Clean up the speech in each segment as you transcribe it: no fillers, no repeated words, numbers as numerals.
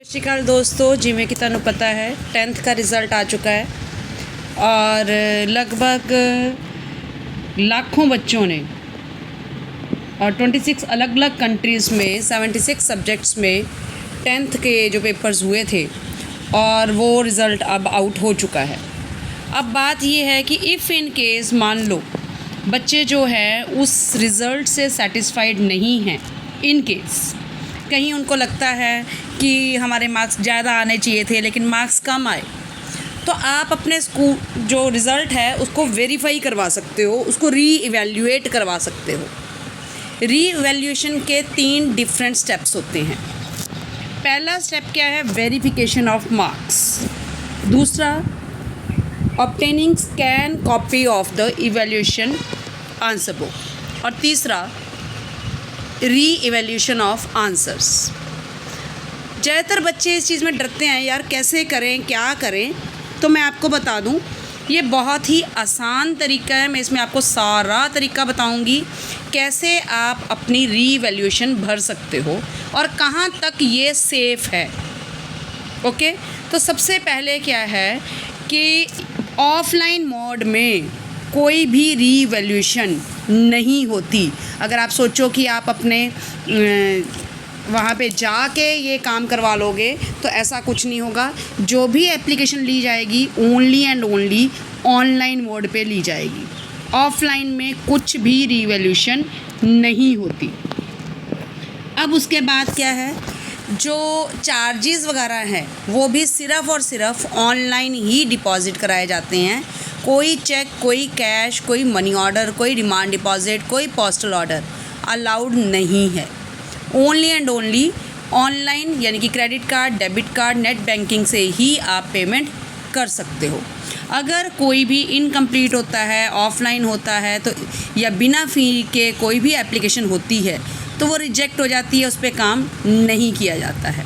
ਸਤਿ ਸ਼੍ਰੀ ਅਕਾਲ ਦੋਸਤੋ, ਜਿਵੇਂ ਕਿ ਤੁਹਾਨੂੰ ਪਤਾ है 10th का रिज़ल्ट आ चुका है और लगभग लाखों बच्चों ने और 26 अलग अलग कंट्रीज़ में 76 सब्जेक्ट्स में 10th के जो पेपर्स हुए थे और वो रिज़ल्ट अब आउट हो चुका है। अब बात ये है कि इफ़ इन केस मान लो बच्चे जो है उस रिज़ल्ट से सेटिस्फाइड नहीं हैं, इन केस कहीं उनको लगता है कि हमारे मार्क्स ज़्यादा आने चाहिए थे लेकिन मार्क्स कम आए, तो आप अपने स्कूल जो रिज़ल्ट है उसको वेरीफाई करवा सकते हो, उसको री इवैल्यूएट करवा सकते हो। री इवैल्यूएशन के 3 डिफरेंट स्टेप्स होते हैं। पहला स्टेप क्या है? Verification of marks. दूसरा, obtaining scan copy of the evaluation answer book. और तीसरा, री इवैल्यूएशन ऑफ आंसर्स। ज़्यादातर बच्चे इस चीज़ में डरते हैं, यार कैसे करें, क्या करें। तो मैं आपको बता दूं, ये बहुत ही आसान तरीका है। मैं इसमें आपको सारा तरीका बताऊंगी कैसे आप अपनी री इवैल्यूएशन भर सकते हो और कहाँ तक ये सेफ़ है। ओके, तो सबसे पहले क्या है कि ऑफलाइन मोड में कोई भी री इवैल्यूएशन नहीं होती। अगर आप सोचो कि आप अपने वहाँ पे जाके ये काम करवा लोगे तो ऐसा कुछ नहीं होगा। जो भी एप्लीकेशन ली जाएगी only and only online mode पे ली जाएगी। ऑफलाइन में कुछ भी री इवैल्यूएशन नहीं होती। अब उसके बाद क्या है, जो चार्जेस वगैरह हैं वो भी सिर्फ़ और सिर्फ ऑनलाइन ही डिपॉज़िट कराए जाते हैं। कोई चेक, कोई कैश, कोई मनी ऑर्डर, कोई डिमांड डिपॉज़िट, कोई पोस्टल ऑर्डर अलाउड नहीं है। ओनली एंड ओनली ऑनलाइन, यानी कि credit card, debit card, net banking से ही आप पेमेंट कर सकते हो। अगर कोई भी इनकम्प्लीट होता है, ऑफलाइन होता है, तो या बिना फ़ी के कोई भी एप्लीकेशन होती है तो वो रिजेक्ट हो जाती है, उस पर काम नहीं किया जाता है।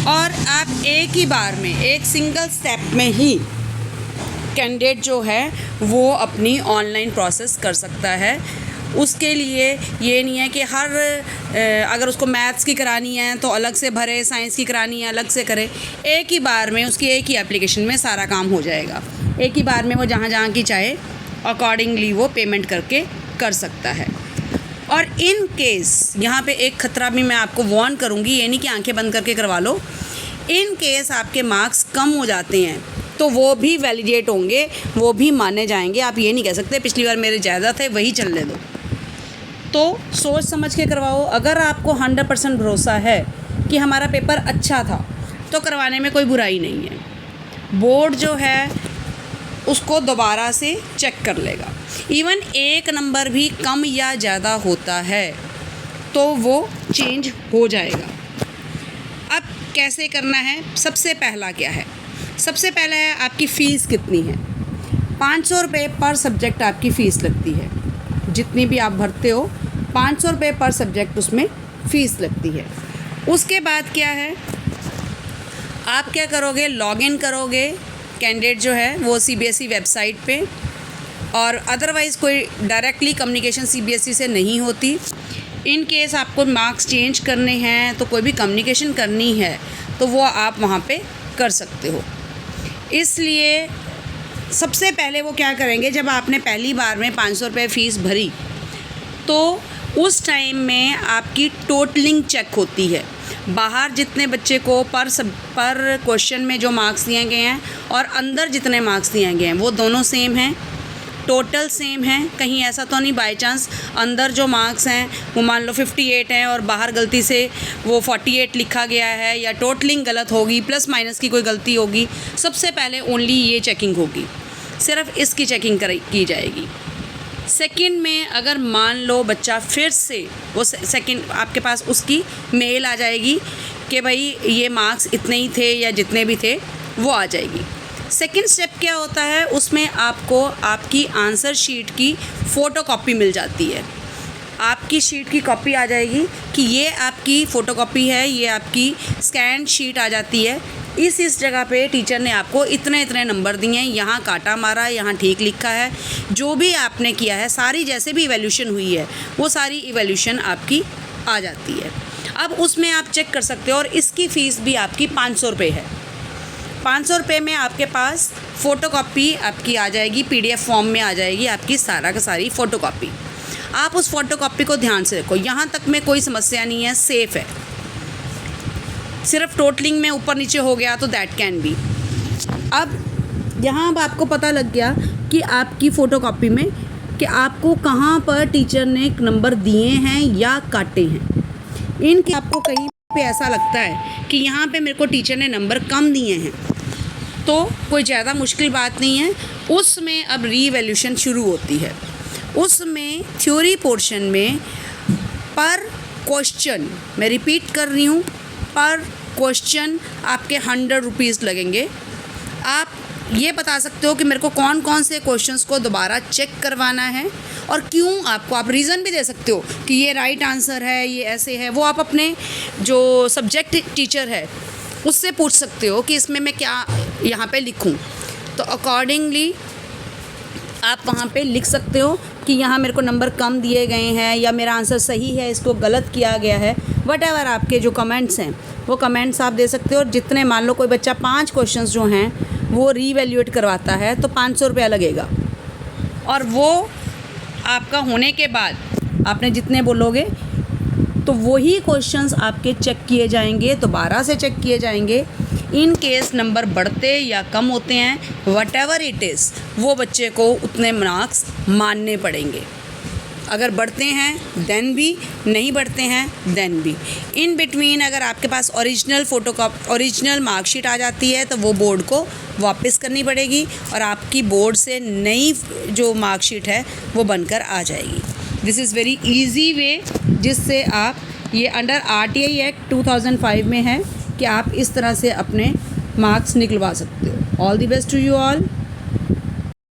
और आप एक ही बार में, एक सिंगल स्टेप में ही कैंडिडेट जो है वो अपनी ऑनलाइन प्रोसेस कर सकता है। उसके लिए ये नहीं है कि अगर उसको मैथ्स की करानी है तो अलग से भरे, साइंस की करानी है अलग से करे। एक ही बार में उसकी एक ही एप्लीकेशन में सारा काम हो जाएगा। एक ही बार में वो जहाँ जहाँ की चाहे अकॉर्डिंगली वो पेमेंट करके कर सकता है। और इन केस यहाँ पे एक ख़तरा भी मैं आपको वार्न करूँगी, ये नहीं कि आंखें बंद करके करवा लो। इन केस आपके मार्क्स कम हो जाते हैं तो वो भी वैलिडेट होंगे, वो भी माने जाएंगे। आप ये नहीं कह सकते पिछली बार मेरे ज़्यादा थे वही चलने दो। तो सोच समझ के करवाओ। अगर आपको 100% भरोसा है कि हमारा पेपर अच्छा था तो करवाने में कोई बुराई नहीं है। बोर्ड जो है उसको दोबारा से चेक कर लेगा। इवन एक नंबर भी कम या ज़्यादा होता है तो वो चेंज हो जाएगा। अब कैसे करना है? सबसे पहला क्या है? सबसे पहला है आपकी फ़ीस कितनी है। 500 रुपये पर सब्जेक्ट आपकी फ़ीस लगती है। जितनी भी आप भरते हो 500 रुपये पर सब्जेक्ट उसमें फ़ीस लगती है। उसके बाद क्या है, आप क्या करोगे? लॉगिन करोगे कैंडिडेट जो है वो CBSE वेबसाइट पे, और अदरवाइज़ कोई डायरेक्टली कम्युनिकेशन CBSE से नहीं होती। इन केस आपको मार्क्स चेंज करने हैं तो कोई भी कम्युनिकेशन करनी है तो वो आप वहाँ पे कर सकते हो। इसलिए सबसे पहले वो क्या करेंगे, जब आपने पहली बार में 500 रुपये फ़ीस भरी तो उस टाइम में आपकी टोटलिंग चेक होती है। बाहर जितने बच्चे को पर क्वेश्चन में जो मार्क्स दिए गए हैं और अंदर जितने मार्क्स दिए गए हैं वो दोनों सेम हैं, टोटल सेम है। कहीं ऐसा तो नहीं बाय चांस अंदर जो मार्क्स हैं वो मान लो 58 हैं और बाहर गलती से वो 48 लिखा गया है, या टोटलिंग गलत होगी, प्लस माइनस की कोई गलती होगी। सबसे पहले ओनली ये चेकिंग होगी, सिर्फ इसकी चेकिंग की जाएगी। सेकंड में अगर मान लो बच्चा फिर से वो सेकंड, आपके पास उसकी मेल आ जाएगी कि भाई ये मार्क्स इतने ही थे या जितने भी थे वो आ जाएगी। सेकंड स्टेप क्या होता है, उसमें आपको आपकी आंसर शीट की फ़ोटोकॉपी मिल जाती है। आपकी शीट की कॉपी आ जाएगी कि ये आपकी फ़ोटोकॉपी है, ये आपकी स्कैन शीट आ जाती है। इस जगह पे टीचर ने आपको इतने इतने नंबर दिए हैं, यहाँ काटा मारा है, यहाँ ठीक लिखा है, जो भी आपने किया है सारी जैसे भी इवैल्यूएशन हुई है वो सारी इवैल्यूएशन आपकी आ जाती है। अब उसमें आप चेक कर सकते हो, और इसकी फ़ीस भी आपकी 500 रुपये है। 500 रुपये में आपके पास फ़ोटोकॉपी आपकी आ जाएगी, PDF फॉर्म में आ जाएगी आपकी सारा का सारी फ़ोटोकॉपी। आप उस फ़ोटोकॉपी को ध्यान से रखो, यहाँ तक में कोई समस्या नहीं है, सेफ़ है। सिर्फ टोटलिंग में ऊपर नीचे हो गया तो दैट कैन बी। अब यहाँ अब आपको पता लग गया कि आपकी फ़ोटोकॉपी में कि आपको कहाँ पर टीचर ने नंबर दिए हैं या काटे हैं। इनके आपको कहीं पे ऐसा लगता है कि यहाँ पे मेरे को टीचर ने नंबर कम दिए हैं, तो कोई ज़्यादा मुश्किल बात नहीं है, उसमें अब रीवैल्यूएशन शुरू होती है। उसमें थ्योरी पोर्शन में पर क्वेश्चन, मैं रिपीट कर रही हूँ, पर क्वेश्चन आपके 100 रुपीज़ लगेंगे। आप ये बता सकते हो कि मेरे को कौन कौन से क्वेश्चंस को दोबारा चेक करवाना है और क्यों। आपको आप रीज़न भी दे सकते हो कि ये राइट आंसर है, ये ऐसे है। वो आप अपने जो सब्जेक्ट टीचर है उससे पूछ सकते हो कि इसमें मैं क्या यहाँ पे लिखूँ, तो अकॉर्डिंगली आप वहाँ पे लिख सकते हो कि यहाँ मेरे को नंबर कम दिए गए हैं या मेरा आंसर सही है, इसको गलत किया गया है। वटएवर आपके जो कमेंट्स हैं वो कमेंट्स आप दे सकते हो। और जितने, मान लो कोई बच्चा 5 क्वेश्चंस जो हैं वो रीवैल्यूएट करवाता है तो 500 रुपया लगेगा, और वो आपका होने के बाद आपने जितने बोलोगे तो वही क्वेश्चंस आपके चेक किए जाएंगे, दोबारा से चेक किए जाएंगे। इन केस नंबर बढ़ते या कम होते हैं, वटएवर इट इज़, वो बच्चे को उतने मार्क्स मानने पड़ेंगे। अगर बढ़ते हैं देन भी, नहीं बढ़ते हैं देन भी। इन बिटवीन अगर आपके पास ओरिजिनल मार्कशीट आ जाती है तो वो बोर्ड को वापस करनी पड़ेगी और आपकी बोर्ड से नई जो मार्कशीट है वो बनकर आ जाएगी। This is very easy way, जिससे आप ये अंडर RTI एक्ट 2005 में है कि आप इस तरह से अपने मार्क्स निकलवा सकते हो। All the best to you all.